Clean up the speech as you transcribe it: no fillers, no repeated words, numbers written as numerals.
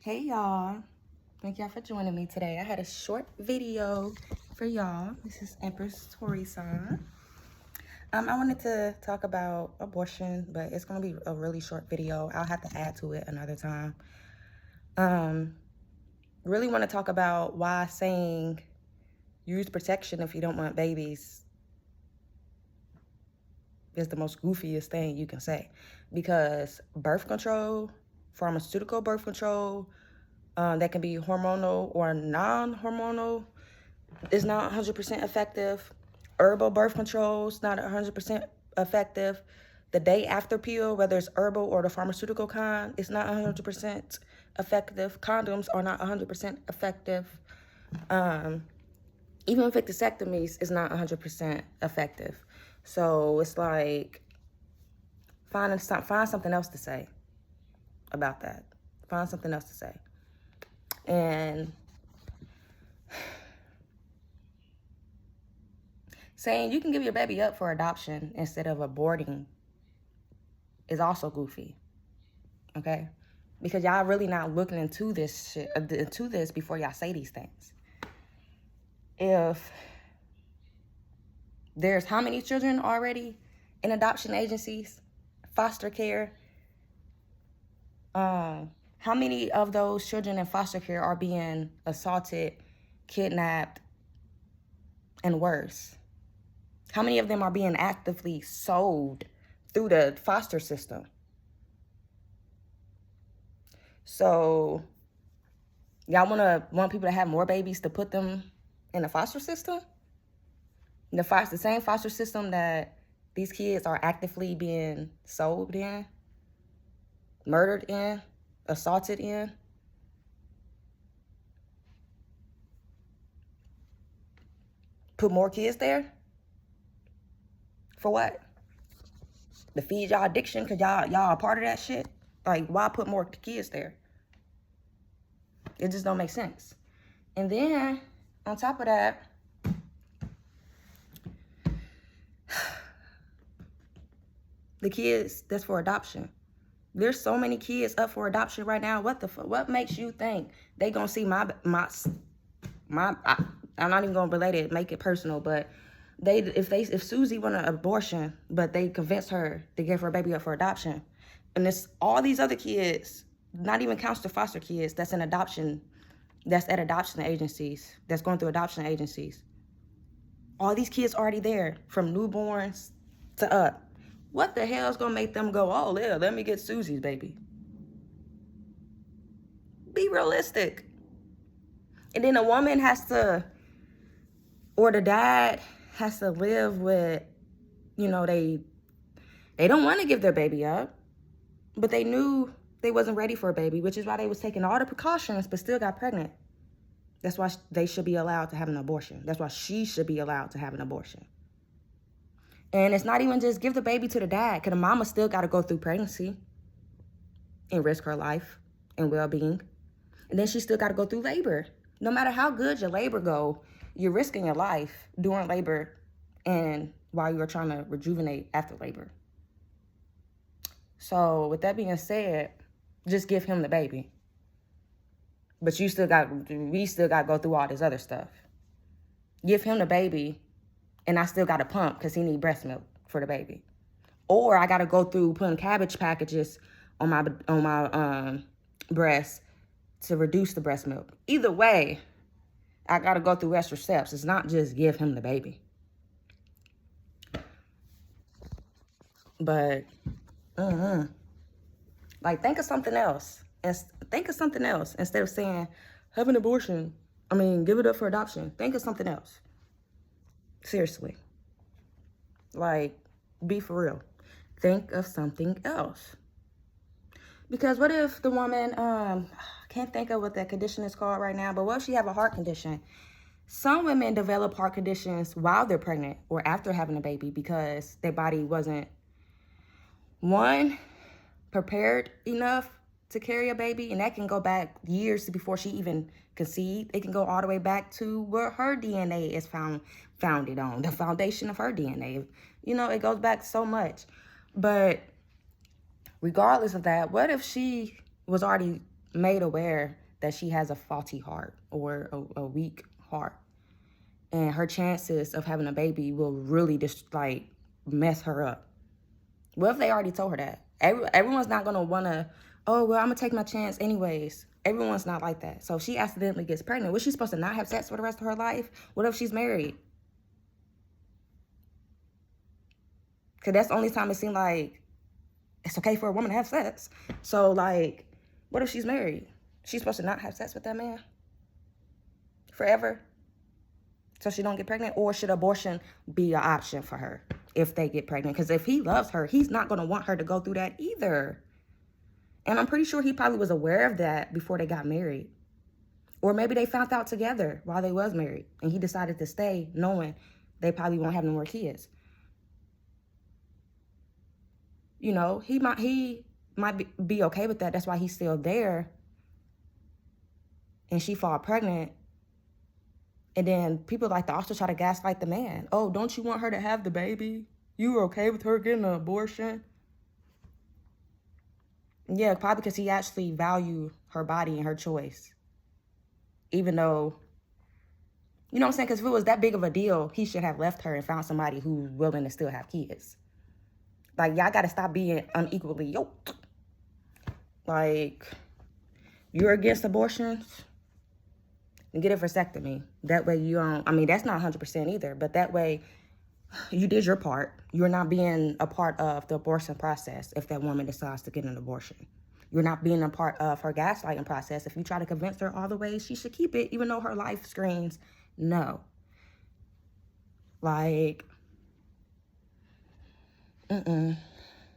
Hey y'all, thank y'all for joining me today. I had a short video for y'all. This is Empress Tori-san. I wanted to talk about abortion, but it's gonna be a really short video. I'll have to add to it another time. Really want to talk about why saying use protection if you don't want babies is the most goofiest thing you can say, because birth control, pharmaceutical birth control, that can be hormonal or non-hormonal, is not 100% effective. Herbal birth control is not 100% effective. The day after pill, whether it's herbal or the pharmaceutical kind, is not 100% effective. Condoms are not 100% effective. Even vasectomies is not 100% effective. So it's like, find something else to say about that. Find something else to say. And saying you can give your baby up for adoption instead of aborting is also goofy, okay? Because y'all really not looking into this before y'all say these things. If there's how many children already in adoption agencies, foster care, how many of those children in foster care are being assaulted, kidnapped, and worse? How many of them are being actively sold through the foster system? So y'all want people to have more babies to put them in the foster system? The same foster system that these kids are actively being sold in, murdered in, assaulted in. Put more kids there? For what? To feed y'all addiction because y'all a part of that shit? Like, why put more kids there? It just don't make sense. And then, on top of that, the kids that's for adoption. There's so many kids up for adoption right now. What makes you think they gonna see I'm not even gonna relate it, make it personal, but if Susie want an abortion, but they convinced her to give her baby up for adoption, and it's all these other kids, not even counts the foster kids that's in adoption, that's at adoption agencies, that's going through adoption agencies. All these kids already there, from newborns to up. What the hell is gonna make them go, oh yeah, let me get Susie's baby? Be realistic. And then a woman has to, or the dad has to live with, they don't want to give their baby up, but they knew they wasn't ready for a baby, which is why they was taking all the precautions, but still got pregnant. That's why they should be allowed to have an abortion. That's why she should be allowed to have an abortion. And it's not even just give the baby to the dad, because the mama still got to go through pregnancy and risk her life and well-being. And then she still got to go through labor. No matter how good your labor go, you're risking your life during labor and while you're trying to rejuvenate after labor. So with that being said, just give him the baby. But we still got to go through all this other stuff. Give him the baby, and I still got to pump because he need breast milk for the baby. Or I got to go through putting cabbage packages on my breast to reduce the breast milk. Either way, I got to go through extra steps. It's not just give him the baby. But, like, think of something else. Think of something else instead of saying, have an abortion. Give it up for adoption. Think of something else. Seriously. Like, be for real. Think of something else. Because what if the woman, I can't think of what that condition is called right now, but what if she have a heart condition? Some women develop heart conditions while they're pregnant or after having a baby because their body wasn't, one, prepared enough to carry a baby, and that can go back years before she even conceived. It can go all the way back to where her DNA is founded on, the foundation of her DNA. It goes back so much. But regardless of that, what if she was already made aware that she has a faulty heart or a weak heart. And her chances of having a baby will really just like mess her up. What if they already told her that? Everyone's not going to want to, oh, well, I'm going to take my chance anyways. Everyone's not like that. So if she accidentally gets pregnant, was she supposed to not have sex for the rest of her life? What if she's married? Because that's the only time it seemed like it's okay for a woman to have sex. So, like, what if she's married? She's supposed to not have sex with that man forever so she don't get pregnant? Or should abortion be an option for her if they get pregnant? Because if he loves her, he's not going to want her to go through that either. And I'm pretty sure he probably was aware of that before they got married. Or maybe they found out together while they was married and he decided to stay knowing they probably won't have no more kids. You know, he might be okay with that. That's why he's still there. And she fall pregnant. And then people like to also try to gaslight the man. Oh, don't you want her to have the baby? You were okay with her getting an abortion? Yeah, probably because he actually valued her body and her choice. Even though, you know what I'm saying? Because if it was that big of a deal, he should have left her and found somebody who's willing to still have kids. Like, y'all got to stop being unequally yoked. Like, you're against abortions? And get a vasectomy. That way you don't, I mean, that's not 100% either, but that way you did your part. You're not being a part of the abortion process if that woman decides to get an abortion. You're not being a part of her gaslighting process. If you try to convince her all the way she should keep it, even though her life screams no. Like,